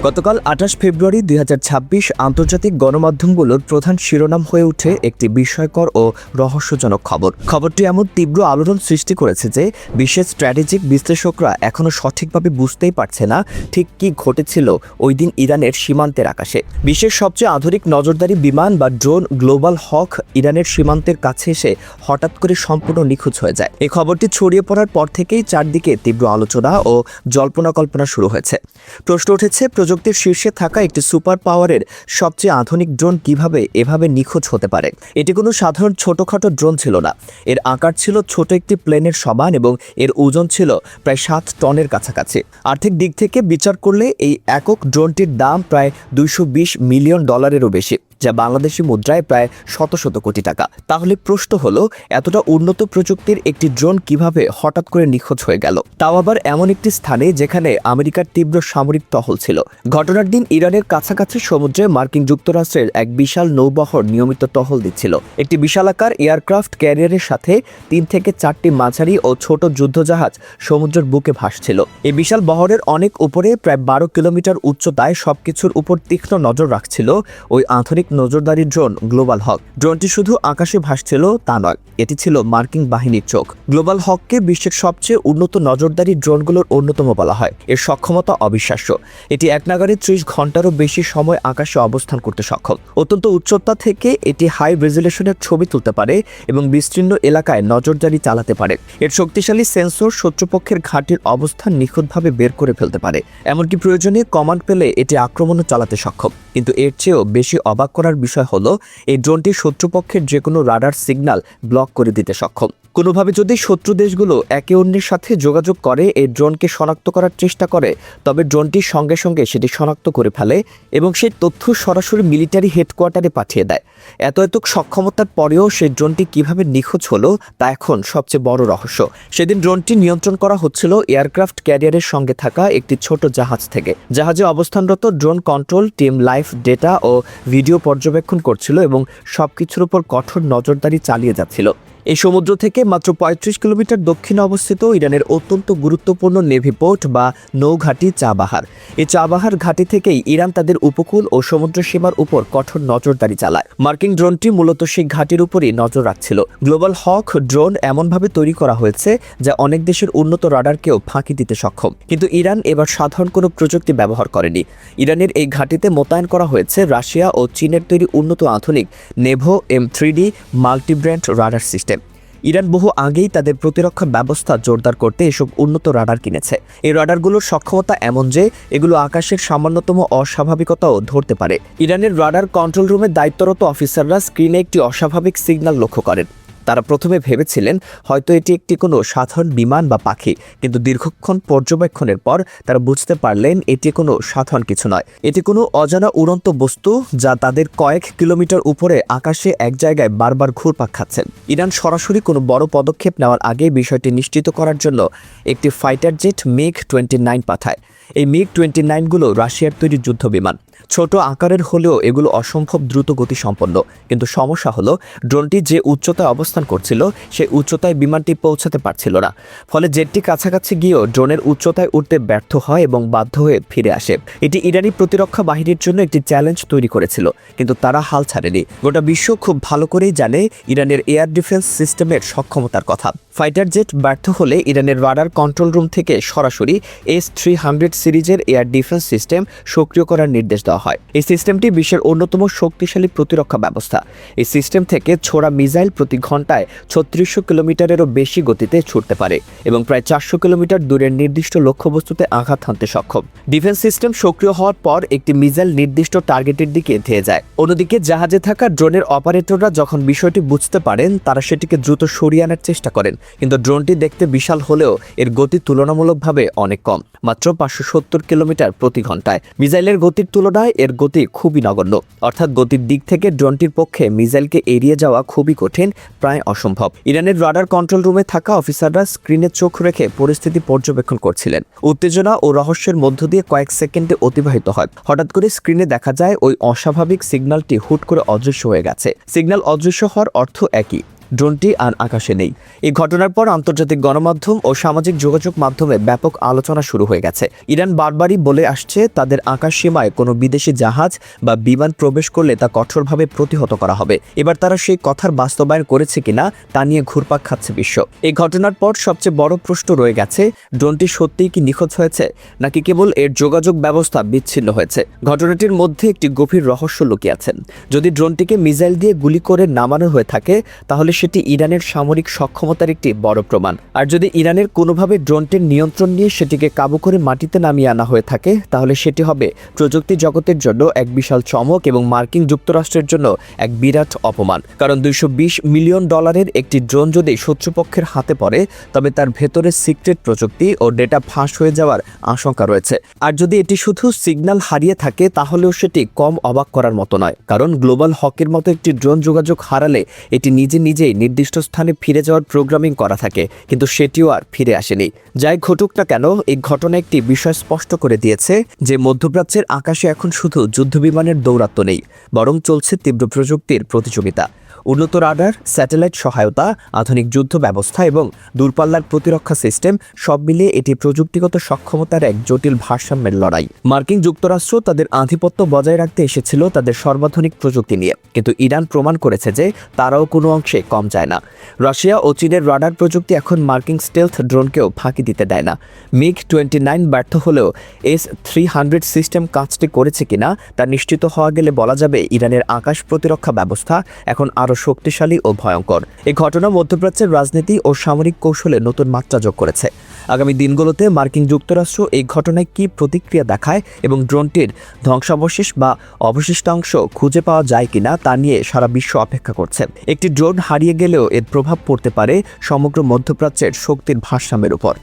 গতকাল ২৮ ফেব্রুয়ারি ২০২৬ আন্তর্জাতিক গণমাধ্যমগুলোর প্রধান শিরোনাম হয়ে ওঠে একটি বিস্ময়কর ও রহস্যজনক খবরটি এমন তীব্র আলোড়ন সৃষ্টি করেছে যে বিশ্বের স্ট্র্যাটেজিক বিশ্লেষকরা এখনও সঠিকভাবে বুঝতেই পারছে না ঠিক কী ঘটেছিল ওই দিন ইরানের সীমান্তের আকাশে। বিশ্বের সবচেয়ে আধুনিক নজরদারি বিমান বা ড্রোন গ্লোবাল হক ইরানের সীমান্তের কাছে এসে হঠাৎ করে সম্পূর্ণ নিখোঁজ হয়ে যায়। এই খবরটি ছড়িয়ে পড়ার পর থেকেই চারদিকে তীব্র আলোচনা ও জল্পনা কল্পনা শুরু হয়েছে। প্রশ্ন উঠেছে, প্রযুক্তির শীর্ষে থাকা একটি সুপার পাওয়ারের সবচেয়ে আধুনিক ড্রোন কিভাবে এভাবে নিখোঁজ হতে পারে। এটি কোনো সাধারণ ছোটোখাটো ড্রোন ছিল না। এর আকার ছিল ছোট একটি প্লেনের সমান এবং এর ওজন ছিল প্রায় ৭ টনের কাছাকাছি। আর্থিক দিক থেকে বিচার করলে এই একক ড্রোনটির দাম প্রায় $220 মিলিয়ন বেশি, যা বাংলাদেশি মুদ্রায় প্রায় শত শত কোটি টাকা। তাহলে প্রশ্ন হলো, এতটা উন্নত প্রযুক্তির একটি ড্রোন কিভাবে হঠাৎ করে নিখোঁজ হয়ে গেল, তাও আবার এমন একটি স্থানে যেখানে আমেরিকার তীব্র সামরিক টহল ছিল। ঘটনার দিন ইরানের কাছাকাছি সমুদ্রে মার্কিন যুক্তরাষ্ট্রের এক বিশাল নৌবহর নিয়মিত টহল দিচ্ছিল। একটি বিশালাকার এয়ারক্রাফট ক্যারিয়ারের সাথে ৩ থেকে ৪টি মাঝারি ও ছোট যুদ্ধজাহাজ সমুদ্রের বুকে ভাসছিল। এই বিশাল বহরের অনেক উপরে প্রায় ১২ কিলোমিটার উচ্চতায় সবকিছুর উপর তীক্ষ্ণ নজর রাখছিল ওই আধুনিক নজরদারি ড্রোন গ্লোবাল হক। ড্রোনটি শুধু আকাশে ভাসছিল তা নয়, এটি ছিল মার্কিন বাহিনীর চোখ। গ্লোবাল হককে বিশ্বের সবচেয়ে উন্নত নজরদারি ড্রোনগুলোর অন্যতম বলা হয়। এর সক্ষমতা অবিশ্বাস্য। এটি একনাগাড়ে ৩০ ঘন্টারও বেশি সময় আকাশে অবস্থান করতে সক্ষম। অত্যন্ত উচ্চতা থেকে এটি হাই রেজুলেশনের ছবি তুলতে পারে এবং বিস্তীর্ণ এলাকায় নজরদারি চালাতে পারে। এর শক্তিশালী সেন্সর শত্রুপক্ষের ঘাঁটির অবস্থান নিখুঁতভাবে বের করে ফেলতে পারে। এমনকি প্রয়োজনে কমান্ড পেলে এটি আক্রমণও চালাতে সক্ষম। কিন্তু এর চেয়েও বেশি অবাক করার বিষয় হলো, এই ড্রোনটি শত্রুপক্ষের যে কোনো রাডার সিগন্যাল ব্লক করে দিতে সক্ষম। কোনোভাবে যদি শত্রু দেশগুলো একে অন্যের সাথে যোগাযোগ করে এই ড্রোনকে শনাক্ত করার চেষ্টা করে, তবে ড্রোনটি সঙ্গে সঙ্গে সেটি শনাক্ত করে ফেলে এবং সেই তথ্য সরাসরি মিলিটারি হেডকোয়ার্টারে পাঠিয়ে দেয়। এত সক্ষমতার পরেও সেই ড্রোনটি কিভাবে নিখোঁজ হলো তা এখন সবচেয়ে বড় রহস্য। সেদিন ড্রোনটি নিয়ন্ত্রণ করা হচ্ছিল এয়ারক্রাফট ক্যারিয়ারের সঙ্গে থাকা একটি ছোট জাহাজ থেকে। জাহাজে অবস্থানরত drone control team live data ও ভিডিও পর্যবেক্ষণ করছিল এবং সবকিছুর উপর কঠোর নজরদারি চালিয়ে যাচ্ছিল। এই সমুদ্র থেকে মাত্র ৩৫ কিলোমিটার দক্ষিণে অবস্থিত ইরানের অত্যন্ত গুরুত্বপূর্ণ নেভি পোর্ট বা নৌঘাঁটি চাবাহার। এই চাবাহার ঘাঁটি থেকেই ইরান তাদের উপকূল ও সমুদ্র সীমার উপর কঠোর নজরদারি চালায়। মার্কিন ড্রোনটি মূলত সেই ঘাঁটির উপরই নজর রাখছিল। গ্লোবাল হক ড্রোন এমনভাবে তৈরি করা হয়েছে যা অনেক দেশের উন্নত রাডারকেও ফাঁকি দিতে সক্ষম। কিন্তু ইরান এবার সাধারণ কোনো প্রযুক্তি ব্যবহার করেনি। ইরানের এই ঘাঁটিতে মোতায়েন করা হয়েছে রাশিয়া ও চীনের তৈরি উন্নত আধুনিক নেভো M3D multi-brand radar system. Iran বহু আগেই তাদের প্রতিরক্ষা ব্যবস্থা জোরদার করতে এসব উন্নত রাডার কিনেছে। এই রাডারগুলোর সক্ষমতা এমন যে এগুলো আকাশের সামান্যতম অস্বাভাবিকতাও ধরতে পারে। ইরানের রাডার কন্ট্রোল রুমের দায়িত্বরত অফিসাররা স্ক্রিনে একটি অস্বাভাবিক সিগন্যাল লক্ষ্য করেন। তারা প্রথমে ভেবেছিলেন হয়তো এটি একটি কোনো সাধারণ বিমান বা পাখি, কিন্তু দীর্ঘক্ষণ পর্যবেক্ষণের পর তারা বুঝতে পারলেন এটি কোনো সাধারণ কিছু নয়। এটি কোনো অজানা উড়ন্ত বস্তু যা তাদের কয়েক কিলোমিটার উপরে আকাশে এক জায়গায় বারবার ঘুরপাক খাচ্ছেন। ইরান সরাসরি কোনো বড় পদক্ষেপ নেওয়ার আগে বিষয়টি নিশ্চিত করার জন্য একটি ফাইটার জেট MiG-29 পাঠায়। এই MiG-29গুলো রাশিয়ার তৈরি যুদ্ধ বিমান। ছোট আকারের হলেও এগুলো অসম্ভব দ্রুত গতি সম্পন্ন। কিন্তু সমস্যা হলো, ড্রোনটি যে উচ্চতায় অবস্থান করছিল সেই উচ্চতায় বিমানটি পৌঁছাতে পারছিল না। ফলে জেটটি কাছাকাছি গিয়েও ড্রোনের উচ্চতায় উঠতে ব্যর্থ হয় এবং বাধ্য হয়ে ফিরে আসে। এটি ইরানি প্রতিরক্ষা বাহিনীর জন্য একটি চ্যালেঞ্জ তৈরি করেছিল, কিন্তু তারা হাল ছাড়েনি। গোটা বিশ্ব খুব ভালো করেই জানে ইরানের এয়ার ডিফেন্স সিস্টেমের সক্ষমতার কথা। ফাইটার জেট ব্যর্থ হলে ইরানের রাডার কন্ট্রোল রুম থেকে সরাসরি S-300 সিরিজের এয়ার ডিফেন্স সিস্টেম সক্রিয় করার নির্দেশ দেওয়া হয়। এই সিস্টেমটি বিশ্বের অন্যতম শক্তিশালী প্রতিরক্ষা ব্যবস্থা। এই সিস্টেম থেকে ছোড়া মিসাইল প্রতি ঘন্টায় ৩৬০০ কিলোমিটারেরও বেশি গতিতে ছুটতে পারে এবং প্রায় ৪০০ কিলোমিটার দূরের নির্দিষ্ট লক্ষ্যবস্তুতে আঘাত হানতে সক্ষম। ডিফেন্স সিস্টেম সক্রিয় হওয়ার পর একটি মিসাইল নির্দিষ্ট টার্গেটের দিকে ধেয়ে যায়। অন্যদিকে জাহাজে থাকা ড্রোনের অপারেটররা যখন বিষয়টি বুঝতে পারেন, তারা সেটিকে দ্রুত সরিয়ে আনার চেষ্টা করেন। কিন্তু ড্রোনটি দেখতে বিশাল হলেও এর গতি তুলনামূলকভাবে অনেক কম, মাত্র ৫৭০ কিলোমিটার প্রতি ঘন্টায়। মিসাইলের গতির তুলনায় এর গতি খুবই নগণ্য, অর্থাৎ গতির দিক থেকে ড্রোনটির পক্ষে মিসাইলকে এড়িয়ে যাওয়া খুবই কঠিন, প্রায় অসম্ভব। ইরানের রাডার কন্ট্রোল রুমে থাকা অফিসাররা স্ক্রিনে চোখ রেখে পরিস্থিতি পর্যবেক্ষণ করছিলেন। উত্তেজনা ও রহস্যের মধ্য দিয়ে কয়েক সেকেন্ডে অতিবাহিত হয়। হঠাৎ করে স্ক্রিনে দেখা যায় ওই অস্বাভাবিক সিগন্যালটি হুট করে অদৃশ্য হয়ে গেছে। সিগন্যাল অদৃশ্য হওয়ার অর্থ একই, ড্রোনটি আর আকাশে নেই। এই ঘটনার পর আন্তর্জাতিক গণমাধ্যম ও সামাজিক যোগাযোগ মাধ্যমে ব্যাপক আলোচনা শুরু হয়ে গেছে। ইরান বারবারই বলে আসছে তাদের আকাশ সীমায় কোনো বিদেশি জাহাজ বা বিমান প্রবেশ করলে তা কঠোরভাবে প্রতিহত করা হবে। এবার তারা সেই কথার বাস্তবায়ন করেছে কিনা তা নিয়ে ঘুরপাক খাচ্ছে বিশ্ব। এই ঘটনার পর সবচেয়ে বড় প্রশ্ন রয়ে গেছে, ড্রোনটি সত্যিই কি নিখোঁজ হয়েছে নাকি কেবল এর যোগাযোগ ব্যবস্থা বিচ্ছিন্ন হয়েছে। ঘটনাটির মধ্যে একটি গভীর রহস্য লুকিয়ে আছে। যদি ড্রোনটিকে মিসাইল দিয়ে গুলি করে নামানো হয়ে থাকে তাহলে সেটি ইরানের সামরিক সক্ষমতার একটি বড় প্রমাণ। আর যদি ইরানের কোনোভাবে ড্রোনটির নিয়ন্ত্রণ নিয়ে সেটিকে কাবু করে মাটিতে নামিয়ে আনা হয়ে থাকে তাহলে সেটি হবে প্রযুক্তি জগতের জন্য এক বিশাল চমক এবং মার্কিন যুক্তরাষ্ট্রের জন্য এক বিরাট অপমান। কারণ $220 মিলিয়ন একটি ড্রোন যদি শত্রুপক্ষের হাতে পড়ে তবে তার ভেতরে সিক্রেট প্রযুক্তি ও ডেটা ফাঁস হয়ে যাওয়ার আশঙ্কা রয়েছে। আর যদি এটি শুধু সিগন্যাল হারিয়ে থাকে তাহলেও সেটি কম অবাক করার মতো নয়, কারণ গ্লোবাল হকের মতো একটি ড্রোন যোগাযোগ হারালে এটি নিজেই নির্দিষ্ট স্থানে ফিরে যাওয়ার প্রোগ্রামিং করা থাকে, কিন্তু সেটিও আর ফিরে আসেনি। যাই ঘটুক না কেন, এই ঘটনা একটি বিষয় স্পষ্ট করে দিয়েছে যে মধ্যপ্রাচ্যের আকাশে এখন শুধু যুদ্ধবিমানের দৌরাত্ম্য নেই, বরং চলছে তীব্র প্রযুক্তির প্রতিযোগিতা। উন্নত রাডার, স্যাটেলাইট সহায়তা, আধুনিক যুদ্ধ ব্যবস্থা এবং দূরপাল্লার প্রতিরক্ষা সিস্টেম সব মিলিয়ে এটি প্রযুক্তিগত সক্ষমতার এক জটিল ভারসাম্যের লড়াই। মার্কিন যুক্তরাষ্ট্র তাদের আধিপত্য বজায় রাখতে এসেছিল তাদের সর্বাধুনিক প্রযুক্তি নিয়ে, কিন্তু ইরান প্রমাণ করেছে যে তারাও কোনো অংশে কম যায় না। রাশিয়া ও চীনের রাডার প্রযুক্তি এখন মার্কিন স্টেলথ ড্রোনকেও ফাঁকি দিতে দেয় না। MiG-29 ব্যর্থ হলেও S-300 সিস্টেম কাজটি করেছে কিনা তা নিশ্চিত হওয়া গেলে বলা যাবে ইরানের আকাশ প্রতিরক্ষা ব্যবস্থা এখন আরও শক্তিশালী ও ভয়ঙ্কর। এই ঘটনা মধ্যপ্রাচ্যের রাজনীতি ও সামরিক কৌশলে নতুন মাত্রা যোগ করেছে। আগামী দিনগুলোতে মার্কিন যুক্তরাষ্ট্র এই ঘটনায় কী প্রতিক্রিয়া দেখায় এবং ড্রোনটির ধ্বংসাবশেষ বা অবশিষ্টাংশ খুঁজে পাওয়া যায় কিনা তা নিয়ে সারা বিশ্ব অপেক্ষা করছে। একটি ড্রোন হারিয়ে গেলেও এর প্রভাব পড়তে পারে সমগ্র মধ্যপ্রাচ্যের শক্তির ভারসাম্যের উপর।